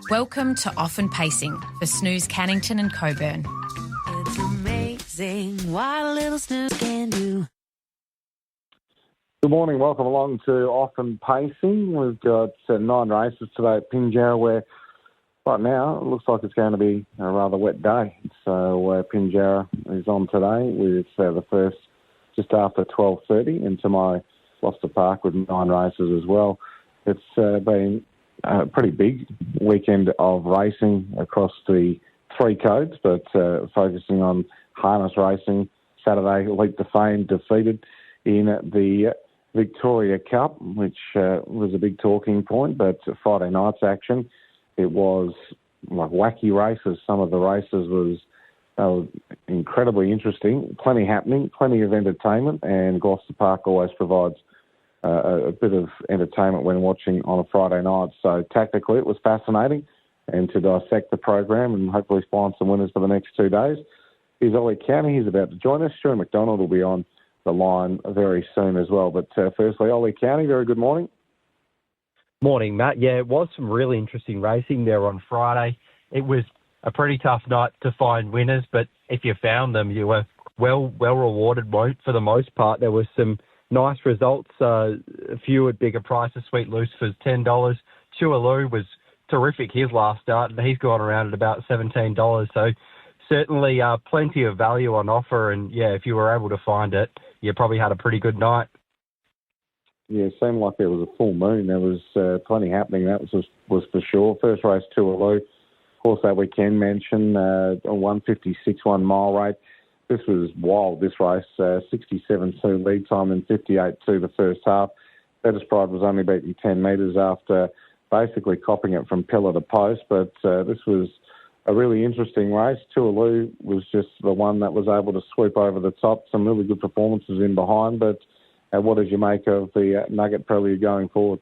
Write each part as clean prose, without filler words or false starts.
Welcome to Often Pacing for Snooze Cannington and Coburn. It's amazing what a little snooze can do. Good morning, welcome along to Often Pacing. We've got 9 races today at Pinjarra, where right now it looks like it's going to be a rather wet day. So Pinjarra is on today with the first just after 12:30 into my Gloucester Park with 9 races as well. It's been a pretty big weekend of racing across the 3 codes, but focusing on harness racing. Saturday, Leap to Fame defeated in the Victoria Cup, which was a big talking point, but Friday night's action, it was like wacky races. Some of the races were incredibly interesting, plenty happening, plenty of entertainment, and Gloucester Park always provides a bit of entertainment when watching on a Friday night. So tactically it was fascinating, and to dissect the program and hopefully find some winners for the next 2 days is Oli County. He's about to join us. Stuart McDonald will be on the line very soon as well. But firstly, Oli County, very good morning. Morning, Matt. Yeah, it was some really interesting racing there on Friday. It was a pretty tough night to find winners, but if you found them, you were well rewarded for the most part. There was some nice results, a few at bigger prices. Sweet Lucifer's $10. Chualoo was terrific his last start, and he's gone around at about $17. So certainly plenty of value on offer, and yeah, if you were able to find it, you probably had a pretty good night. Yeah, it seemed like there was a full moon. There was plenty happening, that was for sure. First race, Chualoo. Of course, that we can mention a 156 1 mile rate. This was wild, this race. 67.2 lead time and 58.2 the first half. Better Pride was only beaten 10 metres after basically copping it from pillar to post, but this was a really interesting race. Chualoo was just the one that was able to swoop over the top. Some really good performances in behind, but what did you make of the Nugget Prelude going forward?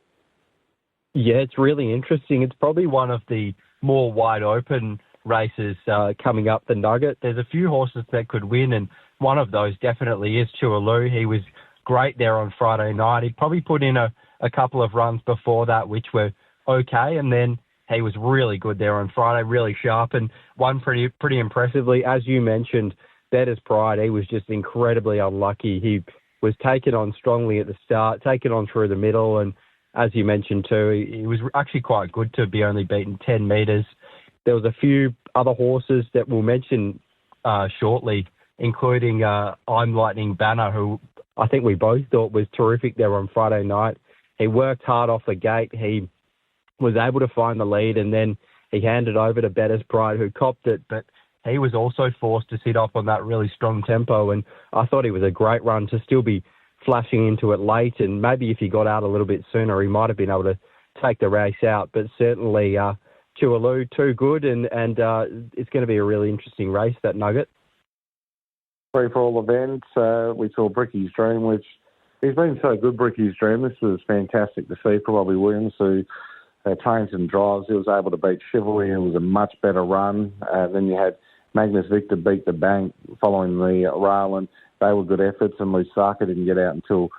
Yeah, it's really interesting. It's probably one of the more wide open races coming up, the Nugget. There's a few horses that could win, and one of those definitely is Chualoo. He was great there on Friday night. He probably put in a couple of runs before that which were okay, and then he was really good there on Friday, really sharp, and won pretty impressively. As you mentioned, Bettor's Pride, he was just incredibly unlucky. He was taken on strongly at the start, taken on through the middle, and as you mentioned too, he was actually quite good to be only beaten 10 metres. There was a few other horses that we'll mention shortly, including I'm Lightning Banner, who I think we both thought was terrific there on Friday night. He worked hard off the gate. He was able to find the lead, and then he handed over to Bettor's Pride, who copped it, but he was also forced to sit up on that really strong tempo, and I thought he was a great run to still be flashing into it late, and maybe if he got out a little bit sooner, he might have been able to take the race out, but certainly Chualoo, too good, and it's going to be a really interesting race, that Nugget. Free for all events. We saw Bricky's Dream, which he's been so good, Bricky's Dream. This was fantastic to see for Robbie Williams, who trains and drives. He was able to beat Chivalry. It was a much better run. Then you had Magnus Victor beat the bank following the rail, and they were good efforts, and Lusaka didn't get out until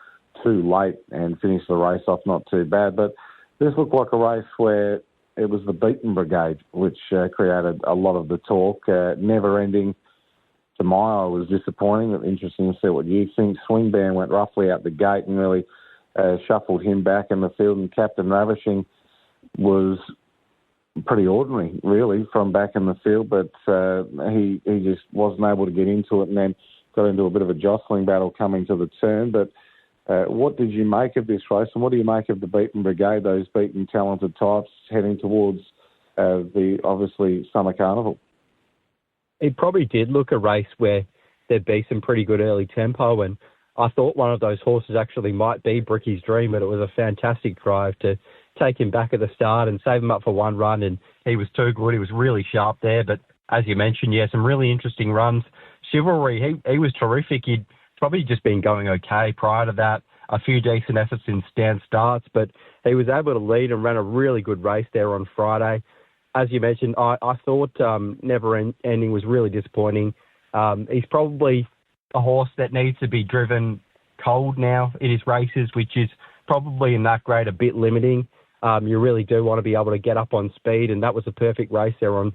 too late and finished the race off not too bad. But this looked like a race where it was the Beaten Brigade, which created a lot of the talk. Never-ending, to my eye, was disappointing. Interesting to see what you think. Swing Band went roughly out the gate and really shuffled him back in the field, and Captain Ravishing was pretty ordinary, really, from back in the field, but he just wasn't able to get into it, and then got into a bit of a jostling battle coming to the turn. But what did you make of this race, and what do you make of the Beaten Brigade, those beaten talented types heading towards the, obviously, Summer Carnival? It probably did look a race where there'd be some pretty good early tempo, and I thought one of those horses actually might be Bricky's Dream, but it was a fantastic drive to take him back at the start and save him up for one run, and he was too good. He was really sharp there, but as you mentioned, yeah, some really interesting runs. Chivalry, he was terrific. He'd probably just been going okay prior to that, a few decent efforts in stand starts, but he was able to lead and ran a really good race there on Friday. As you mentioned, I thought Never Ending was really disappointing. He's probably a horse that needs to be driven cold now in his races, which is probably in that grade a bit limiting. You really do want to be able to get up on speed, and that was a perfect race there on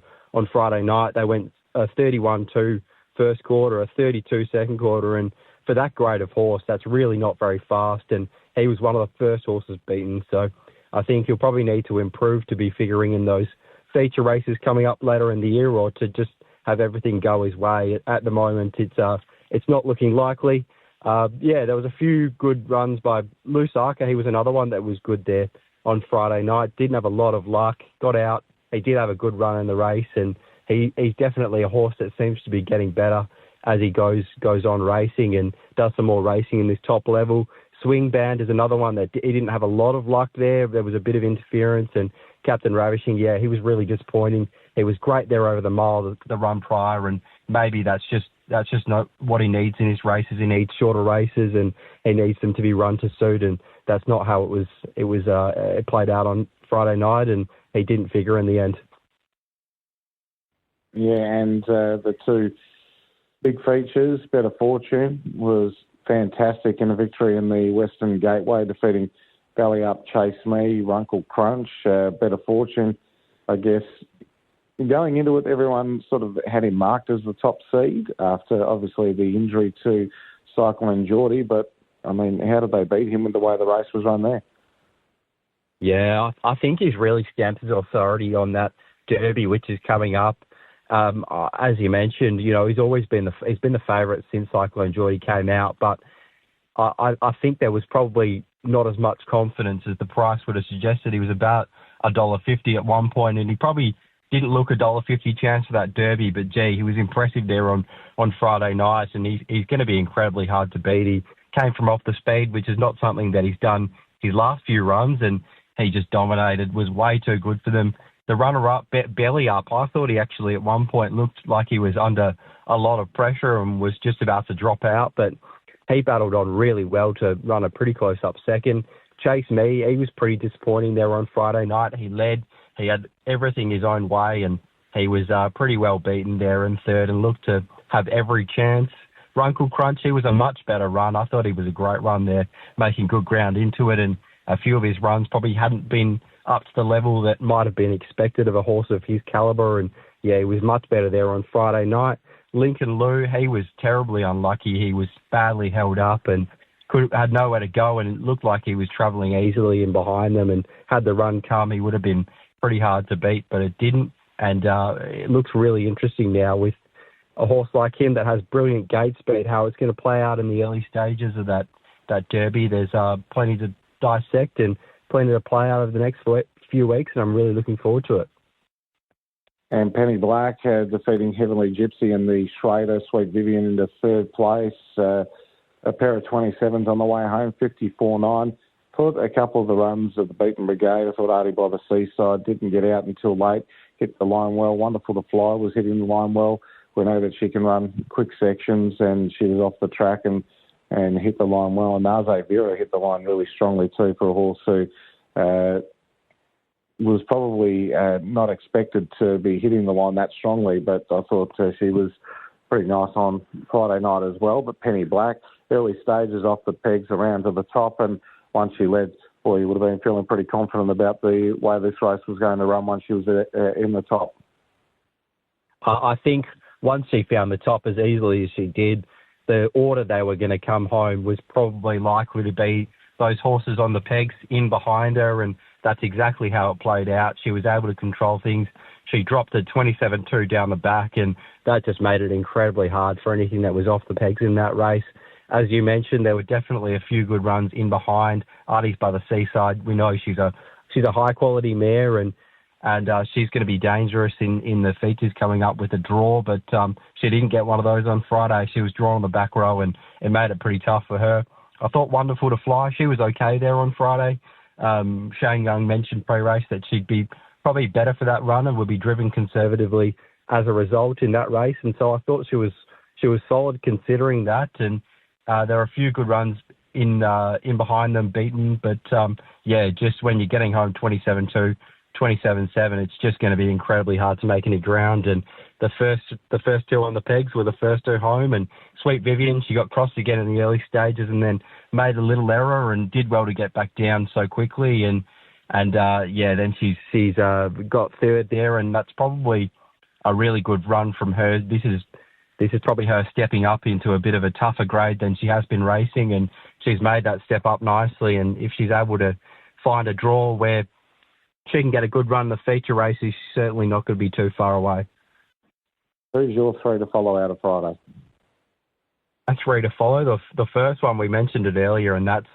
Friday night. They went 31-2 first quarter, a 32 second quarter, and for that grade of horse, that's really not very fast, and he was one of the first horses beaten. So I think he'll probably need to improve to be figuring in those feature races coming up later in the year, or to just have everything go his way. At the moment, it's not looking likely. There was a few good runs by Lusaka. He was another one that was good there on Friday night. Didn't have a lot of luck. Got out. He did have a good run in the race, and he's definitely a horse that seems to be getting better as he goes on racing and does some more racing in this top level. Swing Band is another one that he didn't have a lot of luck there. There was a bit of interference, and Captain Ravishing, he was really disappointing. He was great there over the mile, the run prior, and maybe that's just not what he needs in his races. He needs shorter races, and he needs them to be run to suit, and that's not how it played out on Friday night, and he didn't figure in the end. Yeah, and the two big features, Better Fortune was fantastic in a victory in the Western Gateway, defeating Belly Up, Chase Me, Runkle Crunch. Better Fortune, I guess, going into it, everyone sort of had him marked as the top seed after, obviously, the injury to Cyclone Geordie. But, I mean, how did they beat him with the way the race was run there? Yeah, I think he's really stamped his authority on that Derby, which is coming up. As you mentioned, he's always been the favourite since Cyclone Geordie came out, but I think there was probably not as much confidence as the price would have suggested. He was about $1.50 at one point, and he probably didn't look $1.50 chance for that Derby, but gee, he was impressive there on Friday night, and he's going to be incredibly hard to beat. He came from off the speed, which is not something that he's done his last few runs, and he just dominated, was way too good for them. The runner-up, Belly Up, I thought he actually at one point looked like he was under a lot of pressure and was just about to drop out, but he battled on really well to run a pretty close-up second. Chase Me, he was pretty disappointing there on Friday night. He led, he had everything his own way, and he was pretty well beaten there in third and looked to have every chance. Runkle Crunch, he was a much better run. I thought he was a great run there, making good ground into it, and a few of his runs probably hadn't been up to the level that might have been expected of a horse of his calibre, and he was much better there on Friday night. Lincoln Lou, he was terribly unlucky. He was badly held up and had nowhere to go, and it looked like he was travelling easily in behind them, and had the run come, he would have been pretty hard to beat, but it didn't, and it looks really interesting now with a horse like him that has brilliant gate speed, how it's going to play out in the early stages of that Derby. There's plenty to dissect and plenty to play out over the next few weeks, and I'm really looking forward to it. And Penny Black defeating Heavenly Gypsy and the Schrader Sweet Vivian into third place. A pair of 27s on the way home, 54.9. Put a couple of the runs of the Beaten Brigade. I thought Artie by the Seaside didn't get out until late. Hit the line well. Wonderful to Fly was hitting the line well. We know that she can run quick sections, and she was off the track and hit the line well. And Naze Vera hit the line really strongly too for a horse who was probably not expected to be hitting the line that strongly, but I thought she was pretty nice on Friday night as well. But Penny Black, early stages off the pegs around to the top, and once she led, boy, you would have been feeling pretty confident about the way this race was going to run once she was in the top. I think once she found the top as easily as she did, the order they were going to come home was probably likely to be those horses on the pegs in behind her, and that's exactly how it played out. She was able to control things. She dropped a 27-2 down the back, and that just made it incredibly hard for anything that was off the pegs in that race. As you mentioned, there were definitely a few good runs in behind. Artie's by the Seaside, we know she's a high-quality mare, and she's going to be dangerous in the features coming up with a draw, but she didn't get one of those on Friday. She was drawn on the back row, and it made it pretty tough for her. I thought Wonderful to Fly, she was okay there on Friday. Shane Young mentioned pre-race that she'd be probably better for that run and would be driven conservatively as a result in that race, and so I thought she was solid considering that, and there are a few good runs in behind them beaten, but just when you're getting home 27-2, 27-7, it's just going to be incredibly hard to make any ground. And the first two on the pegs were the first two home, and Sweet Vivian, she got crossed again in the early stages and then made a little error and did well to get back down so quickly. And And then she's got third there, and that's probably a really good run from her. This is probably her stepping up into a bit of a tougher grade than she has been racing, and she's made that step up nicely. And if she's able to find a draw where she can get a good run in the feature races, she's certainly not going to be too far away. Who's your three to follow out of Friday? A three to follow. The first one, we mentioned it earlier, and that's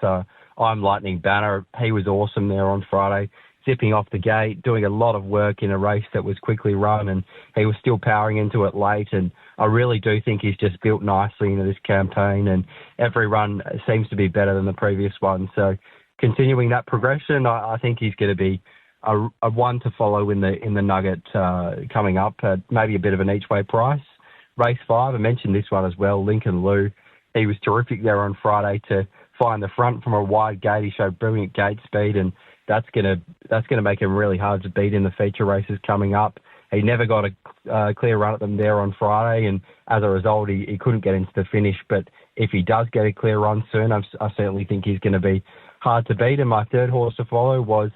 I'm Lightning Banner. He was awesome there on Friday, zipping off the gate, doing a lot of work in a race that was quickly run, and he was still powering into it late. And I really do think he's just built nicely into this campaign, and every run seems to be better than the previous one. So continuing that progression, I think he's going to be a one to follow in the Nugget coming up, maybe a bit of an each-way price. Race 5, I mentioned this one as well, Lincoln Lou. He was terrific there on Friday to find the front from a wide gate. He showed brilliant gate speed, and that's gonna make him really hard to beat in the feature races coming up. He never got a clear run at them there on Friday, and as a result, he couldn't get into the finish. But if he does get a clear run soon, I certainly think he's going to be hard to beat. And my third horse to follow was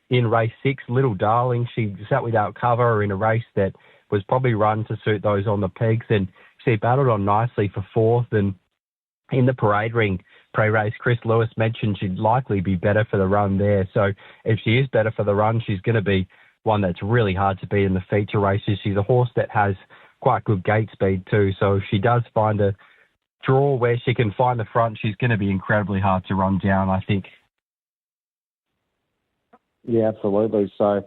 in race 6, Little Darling. She sat without cover in a race that was probably run to suit those on the pegs, and she battled on nicely for 4th. And in the parade ring pre-race, Chris Lewis mentioned she'd likely be better for the run there. So if she is better for the run, she's going to be one that's really hard to beat in the feature races. She's a horse that has quite good gate speed too. So if she does find a draw where she can find the front, she's going to be incredibly hard to run down, I think. Yeah, absolutely. So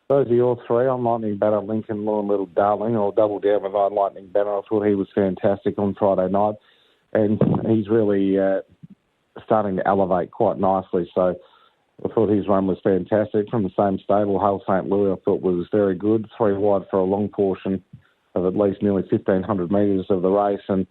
those are your three. I'm Lightning Banner, Lincoln Law, and Little Darling. I'll double down with Lightning Banner. I thought he was fantastic on Friday night, and he's really starting to elevate quite nicely. So I thought his run was fantastic. From the same stable, Hull St. Louis, I thought was very good. 3 wide for a long portion of at least nearly 1,500 metres of the race, and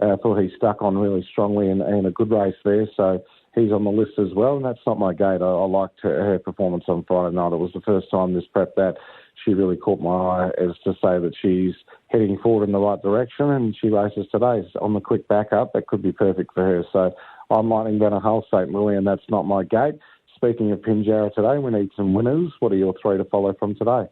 I thought he stuck on really strongly in a good race there. So he's on the list as well, and that's not my gate. I liked her performance on Friday night. It was the first time this prep that she really caught my eye as to say that she's heading forward in the right direction, and she races today on the quick backup. That could be perfect for her. So I'm Lightning Banner, Hull St. Louis, and that's not my gate. Speaking of Pinjarra today, we need some winners. What are your three to follow from today?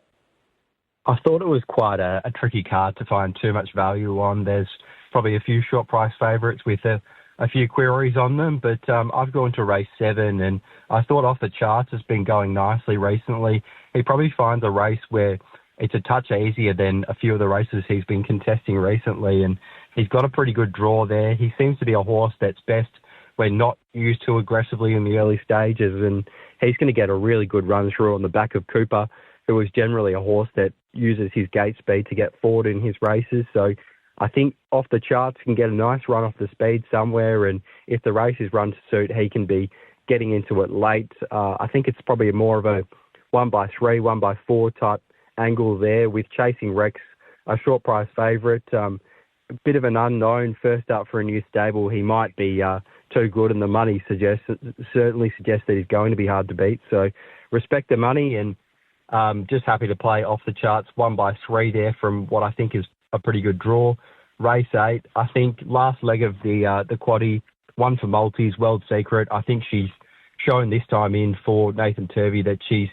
I thought it was quite a tricky card to find too much value on. There's probably a few short price favourites with a few queries on them, but I've gone to race 7, and I thought Off the Charts has been going nicely recently. He probably finds a race where it's a touch easier than a few of the races he's been contesting recently, and he's got a pretty good draw there. He seems to be a horse that's best when not used too aggressively in the early stages, and he's going to get a really good run through on the back of Cooper, who is generally a horse that uses his gate speed to get forward in his races. So I think Off the Charts can get a nice run off the speed somewhere, and if the race is run to suit, he can be getting into it late. I think it's probably more of a 1x3, 1x4 type angle there, with Chasing Rex, a short price favourite. A bit of an unknown, first up for a new stable. He might be too good, and the money certainly suggests that he's going to be hard to beat. So respect the money, and just happy to play Off the Charts 1x3 there from what I think is a pretty good draw. Race 8, I think last leg of the quaddie, one for Maltese, World Secret. I think she's shown this time in for Nathan Turvey that she's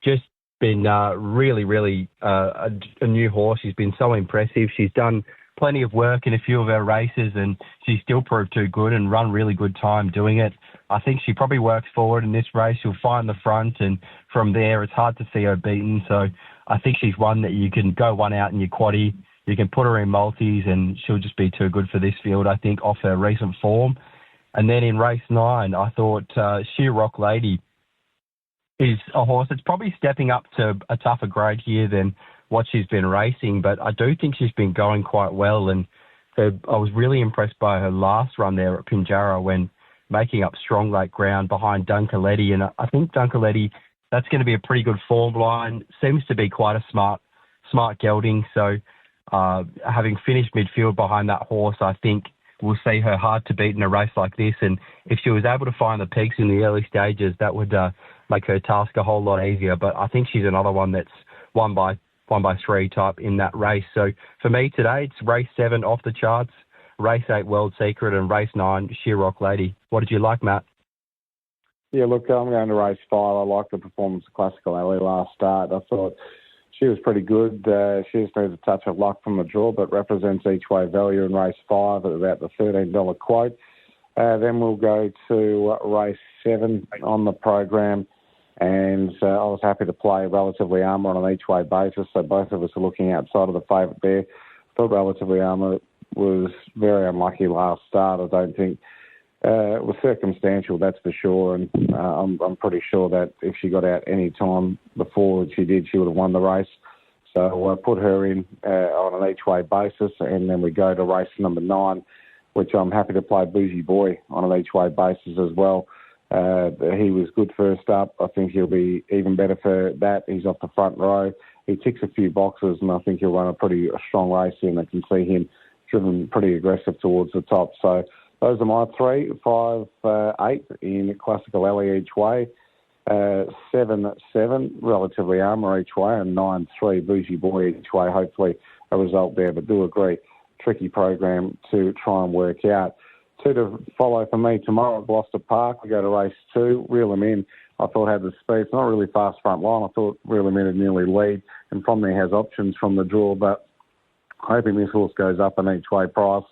just been really a new horse. She's been so impressive. She's done plenty of work in a few of her races, and she still proved too good and run really good time doing it. I think she probably works forward in this race. She'll find the front, and from there it's hard to see her beaten. So I think she's one that you can go one out in your quaddie. You can put her in multis, and she'll just be too good for this field, I think, off her recent form. And then in race 9, I thought Sheer Rock Lady is a horse that's probably stepping up to a tougher grade here than what she's been racing, but I do think she's been going quite well, and I was really impressed by her last run there at Pinjarra when making up strong late ground behind Dunkerletti, and I think Dunkerletti, that's going to be a pretty good form line. Seems to be quite a smart gelding, so having finished midfield behind that horse, I think we'll see her hard to beat in a race like this, and if she was able to find the peaks in the early stages, that would make her task a whole lot easier. But I think she's another one that's 1x3 type in that race. So for me today, it's race 7 Off the Charts, race 8 World Secret, and race 9 Sheer Rock Lady. What did you like, Matt? Yeah, look, I'm going to race 5. I like the performance of Classical Alley last start. I thought she was pretty good. She just needs a touch of luck from the draw, but represents each way value in race 5 at about the $13 quote. Then we'll go to race 7 on the program. And I was happy to play Relatively Armour on an each-way basis, so both of us are looking outside of the favourite there. I thought Relatively Armour was very unlucky last start. I don't think it was circumstantial, that's for sure, and I'm pretty sure that if she got out any time before she did, she would have won the race. So I put her in on an each-way basis, and then we go to race number 9, which I'm happy to play Bougie Boy on an each-way basis as well. He was good first up. I think he'll be even better for that. He's off the front row. He ticks a few boxes, and I think he'll run a pretty strong race in. I can see him driven pretty aggressive towards the top. So those are my 3, 5, 8 in Classical Alley each way, 7, Relatively Armour each way, and 9, 3, Bougie Boy each way. Hopefully a result there, but do agree, tricky program to try and work out. 2 to follow for me tomorrow at Gloucester Park. We go to race 2, Reel 'em In. I thought had the speed. It's not really fast front line. I thought Reel 'em In would nearly lead, and from there has options from the draw, but hoping this horse goes up an each way price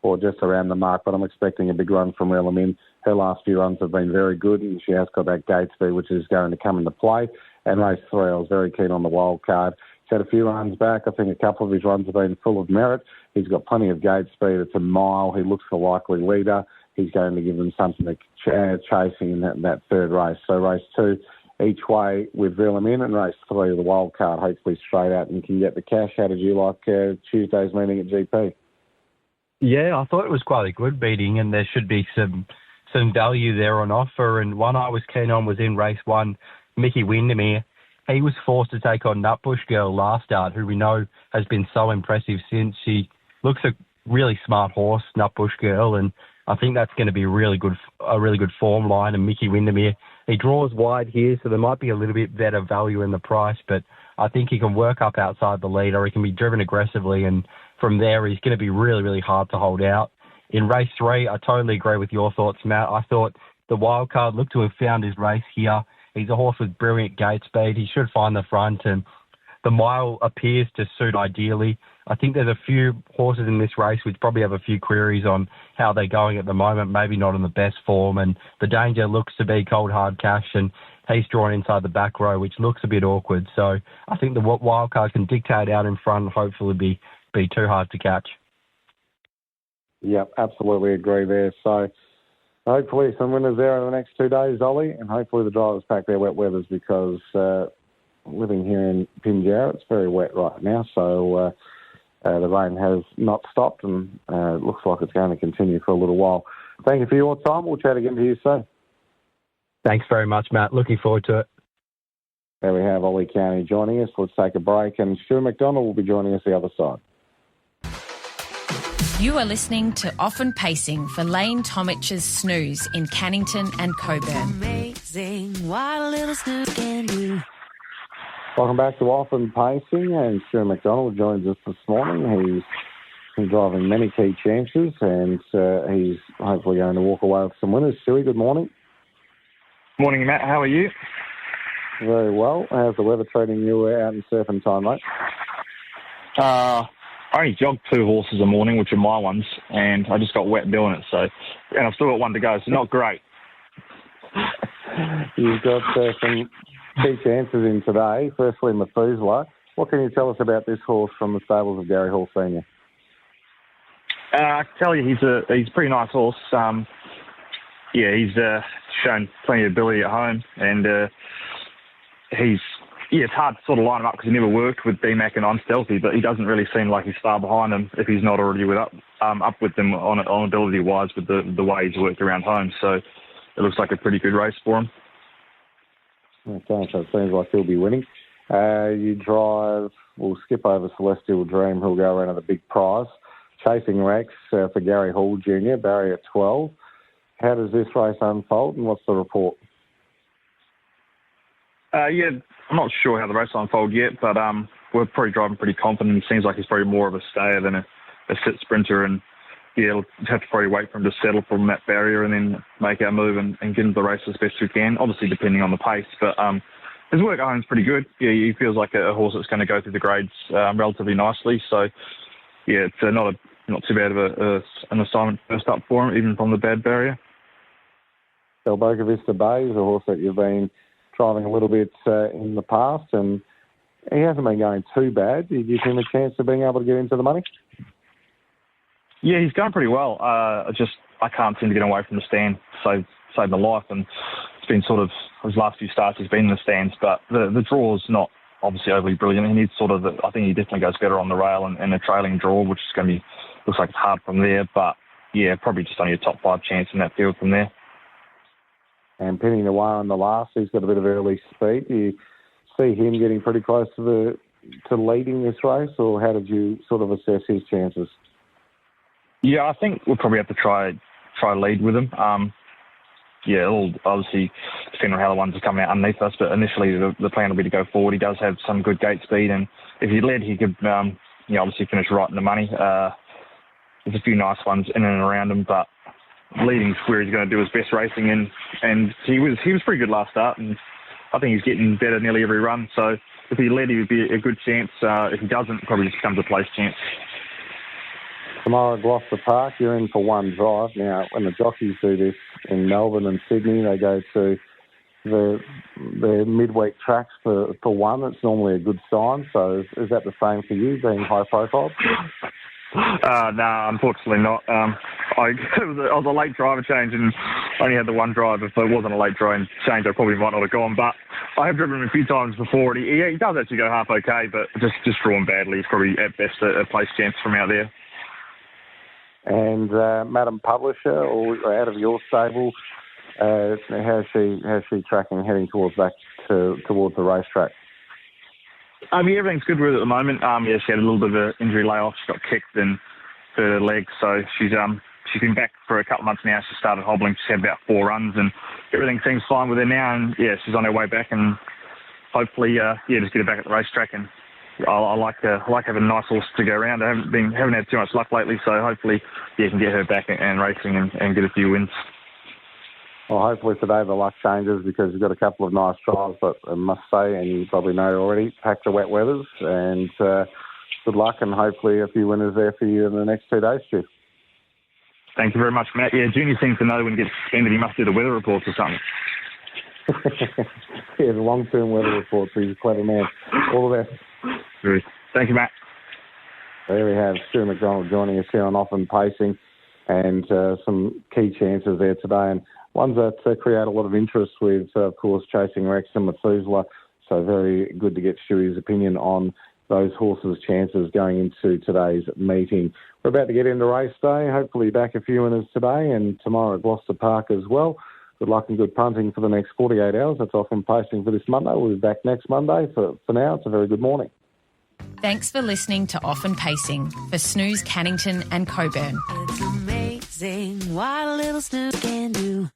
or just around the mark, but I'm expecting a big run from Reel 'em In. Her last few runs have been very good, and she has got that gate speed, which is going to come into play. And race 3, I was very keen on the wild card. He's had a few runs back. I think a couple of his runs have been full of merit. He's got plenty of gate speed. It's a mile. He looks the likely leader. He's going to give them something to chasing in that third race. So race 2, each way with Reel 'em In, and race 3, the wild card, hopefully straight out and can get the cash. How did you like Tuesday's meeting at GP? Yeah, I thought it was quite a good beating, and there should be some value there on offer. And one I was keen on was in race 1, Mickey Windermere. He was forced to take on Nutbush Girl last start, who we know has been so impressive since. She looks a really smart horse, Nutbush Girl, and I think that's going to be a really good form line. And Mickey Windermere, he draws wide here, so there might be a little bit better value in the price, but I think he can work up outside the lead, or he can be driven aggressively, and from there he's going to be really, really hard to hold out. In race 3, I totally agree with your thoughts, Matt. I thought the wild card looked to have found his race here. He's a horse with brilliant gate speed. He should find the front, and the mile appears to suit ideally. I think there's a few horses in this race which probably have a few queries on how they're going at the moment, maybe not in the best form, and the danger looks to be Cold Hard Cash, and he's drawn inside the back row, which looks a bit awkward. So I think the wild card can dictate out in front and hopefully be too hard to catch. Yep, absolutely agree there. So hopefully some winners there in the next 2 days, Ollie, and hopefully the drivers pack their wet weathers, because living here in Pinjarra, it's very wet right now. So the rain has not stopped, and it looks like it's going to continue for a little while. Thank you for your time. We'll chat again to you soon. Thanks very much, Matt. Looking forward to it. There we have Ollie County joining us. Let's take a break, and Stuart McDonald will be joining us the other side. You are listening to Often Pacing for Lane Tomich's Snooze in Cannington and Coburn. Amazing what a little snooze can do. Welcome back to Often Pacing, and Stuart McDonald joins us this morning. He's been driving many key chances, and he's hopefully going to walk away with some winners. Stewie, good morning. Morning, Matt. How are you? Very well. How's the weather treating you out in surfing time, mate? I only jogged 2 horses a morning, which are my ones, and I just got wet doing it. So, and I've still got 1 to go, so not great. You've got some key chances in today. Firstly, Methuselah. What can you tell us about this horse from the stables of Gary Hall Senior? I can tell you, he's a pretty nice horse. He's shown plenty of ability at home, and it's hard to sort of line him up because he never worked with BMAC and on Stealthy, but he doesn't really seem like he's far behind him if he's not already up with them on ability-wise with the way he's worked around home. So it looks like a pretty good race for him. Okay, so it seems like he'll be winning. We'll skip over Celestial Dream, who'll go around at a big price. Chasing Rex for Gary Hall Jr., barrier at 12. How does this race unfold, and what's the report? I'm not sure how the race will unfold yet, but we're probably driving pretty confident. It seems like he's probably more of a stayer than a sit sprinter, and we'll have to probably wait for him to settle from that barrier and then make our move and get into the race as best we can, obviously depending on the pace. But his work at home is pretty good. Yeah, he feels like a horse that's going to go through the grades relatively nicely. So, yeah, it's not too bad of an assignment first up for him, even from the bad barrier. So Boca Vista Bay is a horse that you've been trialling a little bit in the past, and he hasn't been going too bad. Do you give him a chance of being able to get into the money? Yeah, he's going pretty well. I can't seem to get away from the stand to save my life, and it's been sort of his last few starts he's been in the stands, but the draw is not obviously overly brilliant. He needs I think he definitely goes better on the rail and a trailing draw, which is going to be, looks like it's hard from there, but yeah, probably just only a top 5 chance in that field from there. And Pinjarra in the last, he's got a bit of early speed. Do you see him getting pretty close to leading this race, or how did you sort of assess his chances? Yeah, I think we'll probably have to try lead with him. Yeah, it'll obviously depend on how the ones are coming out underneath us, but initially the plan will be to go forward. He does have some good gate speed, and if he led, he could obviously finish right in the money. There's a few nice ones in and around him, but leading's where he's going to do his best racing, and he was pretty good last start, and I think he's getting better nearly every run. So if he led, he would be a good chance. If he doesn't, probably just becomes a place chance. Tomorrow at Gloucester Park, you're in for one drive. Now, when the jockeys do this in Melbourne and Sydney, they go to the midweek tracks for one. It's normally a good sign. So is that the same for you, being high profile? No, unfortunately not. I was a late driver change and only had the one drive. If it wasn't a late driver change, I probably might not have gone. But I have driven him a few times before. And he does actually go half okay, but just drawn badly. He's probably at best a place chance from out there. And Madam Publisher, or out of your stable, how's she tracking, heading towards the racetrack? Everything's good with her at the moment. She had a little bit of an injury layoff. She got kicked in her leg, so she's been back for a couple of months now. She started hobbling. She's had about 4 runs, and everything seems fine with her now. And she's on her way back, and hopefully, just get her back at the racetrack. And I like having a nice horse to go around. I haven't had too much luck lately, so hopefully, can get her back and racing and get a few wins. Well, hopefully today the luck changes, because you've got a couple of nice drives, but I must say, and you probably know already, pack the wet weathers, and good luck, and hopefully a few winners there for you in the next 2 days, Stu. Thank you very much, Matt. Yeah, Junior seems to know when he gets suspended, he must do the weather reports or something. The long-term weather reports. He's a clever man. All the best. Thank you, Matt. There we have Stu McDonald joining us here on Off and Pacing, and some key chances there today, and ones that create a lot of interest with, of course, Chasing Rex and Methuselah. So very good to get Stewie's opinion on those horses' chances going into today's meeting. We're about to get into race day. Hopefully back a few winners today and tomorrow at Gloucester Park as well. Good luck and good punting for the next 48 hours. That's Off and Pacing for this Monday. We'll be back next Monday. For now, it's a very good morning. Thanks for listening to Off and Pacing for Snooze, Cannington and Coburn. It's amazing what a little snooze can do.